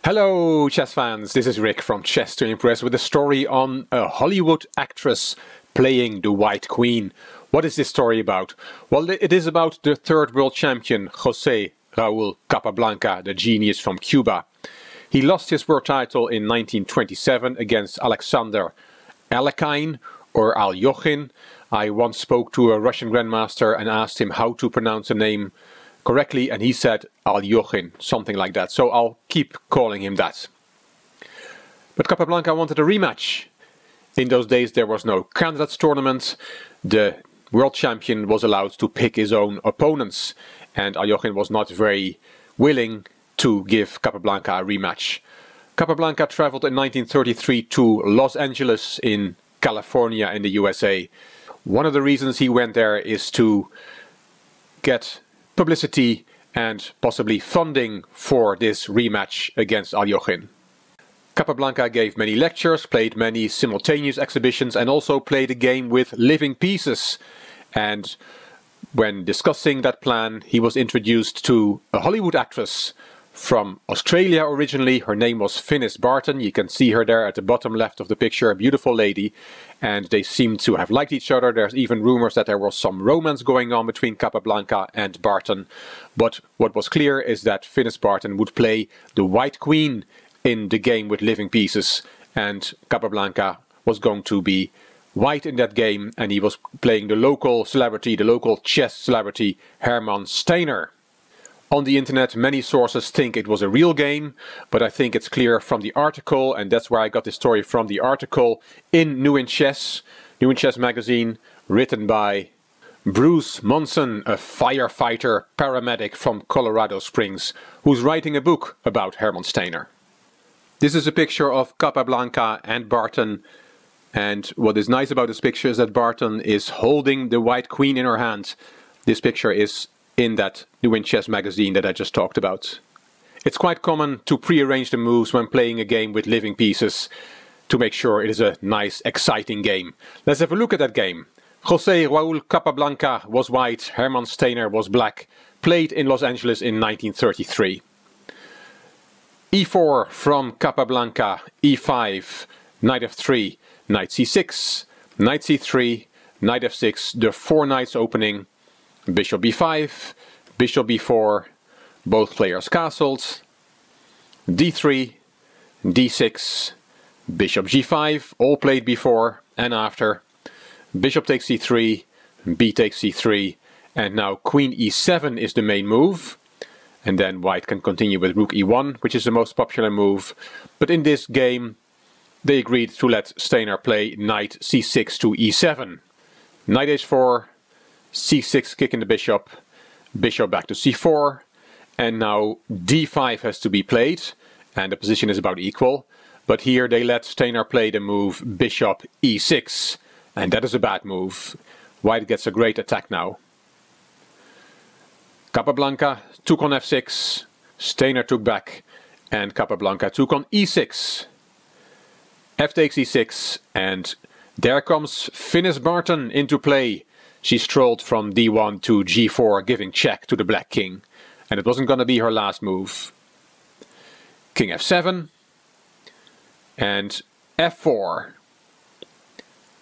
Hello chess fans, this is Rick from Chess to Impress with a story on a Hollywood actress playing the White Queen. What is this story about? Well, it is about the third world champion, José Raul Capablanca, the genius from Cuba. He lost his world title in 1927 against Alexander Alekhine or Alyoshin. I once spoke to a Russian grandmaster and asked him how to pronounce the name correctly, and he said Alyoshin, something like that, so I'll keep calling him that. But Capablanca wanted a rematch. In those days there was no candidates tournament. The world champion was allowed to pick his own opponents, and Alyoshin was not very willing to give Capablanca a rematch. Capablanca traveled in 1933 to Los Angeles in California in the USA. One of the reasons he went there is to get publicity and possibly funding for this rematch against Alyoshin. Capablanca gave many lectures, played many simultaneous exhibitions, and also played a game with living pieces. And when discussing that plan, he was introduced to a Hollywood actress from Australia originally. Her name was Finis Barton. You can see her there at the bottom left of the picture, a beautiful lady. And they seem to have liked each other. There's even rumors that there was some romance going on between Capablanca and Barton. But what was clear is that Finis Barton would play the White Queen in the game with living pieces. And Capablanca was going to be white in that game. And he was playing the local celebrity, the local chess celebrity, Herman Steiner. On the internet, many sources think it was a real game, but I think it's clear from the article, and that's where I got this story from, the article in New in Chess magazine, written by Bruce Monson, a firefighter paramedic from Colorado Springs, who's writing a book about Herman Steiner. This is a picture of Capablanca and Barton, and what is nice about this picture is that Barton is holding the White Queen in her hand. This picture is in that New in Chess magazine that I just talked about. It's quite common to pre-arrange the moves when playing a game with living pieces to make sure it is a nice, exciting game. Let's have a look at that game. José Raul Capablanca was white, Herman Steiner was black, played in Los Angeles in 1933. e4 from Capablanca, e5, knight f3, knight c6, knight c3, knight f6, the four knights opening, bishop b5, bishop b4, both players castled, d3, d6, bishop g5, all played before and after, bishop takes c3, b takes c3, and now queen e7 is the main move, and then white can continue with rook e1, which is the most popular move, but in this game they agreed to let Steiner play knight c6 to e7, knight h4, c6 kicking the bishop, bishop back to c4, and now d5 has to be played, and the position is about equal, but here they let Steiner play the move bishop e6, and that is a bad move. White gets a great attack now. Capablanca took on f6, Steiner took back, and Capablanca took on e6. F takes e6, and there comes Finis Barton into play. She strolled from d1 to g4, giving check to the black king. And it wasn't going to be her last move. King f7. And f4.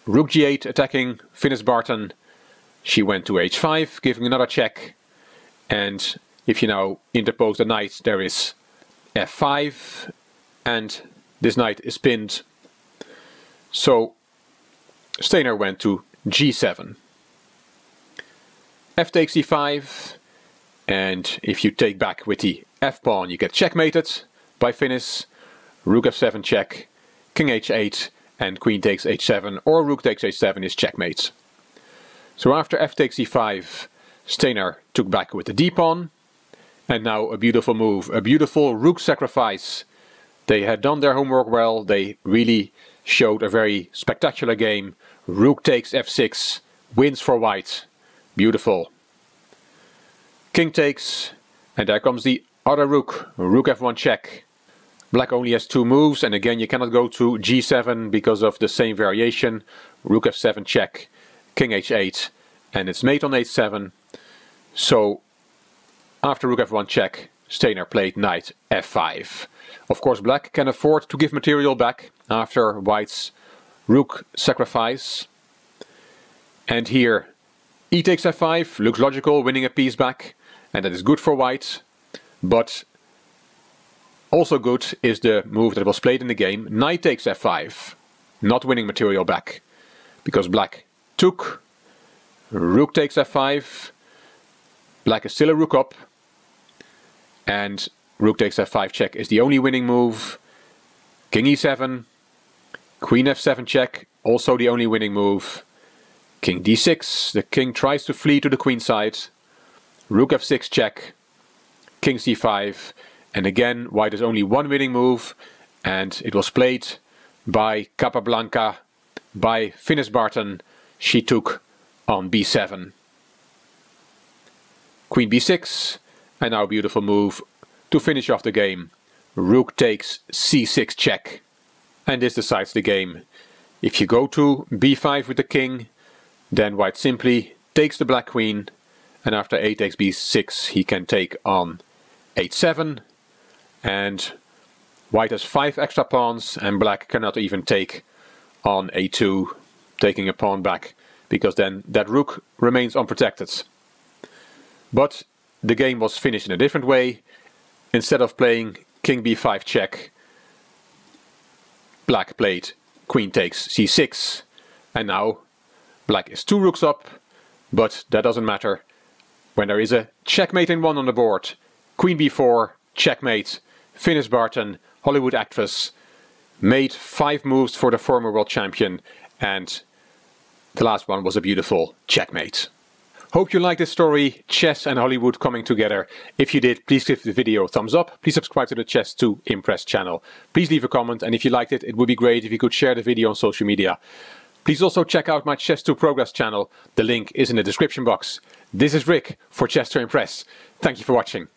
Rook g8 attacking Finis Barton. She went to h5, giving another check. And if you now interpose the knight, there is f5. And this knight is pinned. So Steiner went to g7. F takes e5, and if you take back with the f-pawn you get checkmated by Finis. Rook f7 check, king h8, and queen takes h7, or rook takes h7 is checkmate. So after f takes e5, Steiner took back with the d-pawn, and now a beautiful move, a beautiful rook sacrifice. They had done their homework well, they really showed a very spectacular game. Rook takes f6, wins for white. Beautiful. King takes, and there comes the other rook. Rook f1 check. Black only has two moves, and again you cannot go to g7 because of the same variation. Rook f7 check, king h8, and it's mate on h7. So after rook f1 check, Steiner played knight f5. Of course, black can afford to give material back after white's rook sacrifice. And here, e takes f5, looks logical, winning a piece back, and that is good for white. But also good is the move that was played in the game, knight takes f5, not winning material back, because black took, rook takes f5, black is still a rook up, and rook takes f5 check is the only winning move. King e7, queen f7 check, also the only winning move. King d6, the king tries to flee to the queen side. Rook f6 check, king c5, and again white has only one winning move, and it was played by Capablanca, by Finis Barton. She took on b7. Queen b6, and now a beautiful move to finish off the game. Rook takes c6 check, and this decides the game. If you go to b5 with the king, then white simply takes the black queen, and after a takes b6 he can take on h7, and white has 5 extra pawns and black cannot even take on a2, taking a pawn back, because then that rook remains unprotected. But the game was finished in a different way. Instead of playing king b5 check, black played queen takes c6, and now black is 2 rooks up, but that doesn't matter when there is a checkmate in 1 on the board. Queen b4, checkmate. Finis Barton, Hollywood actress, made 5 moves for the former world champion, and the last one was a beautiful checkmate. Hope you liked this story, chess and Hollywood coming together. If you did, please give the video a thumbs up. Please subscribe to the Chess to Impress channel. Please leave a comment, and if you liked it, it would be great if you could share the video on social media. Please also check out my Chess to Progress channel. The link is in the description box. This is Rick for Chess to Impress. Thank you for watching.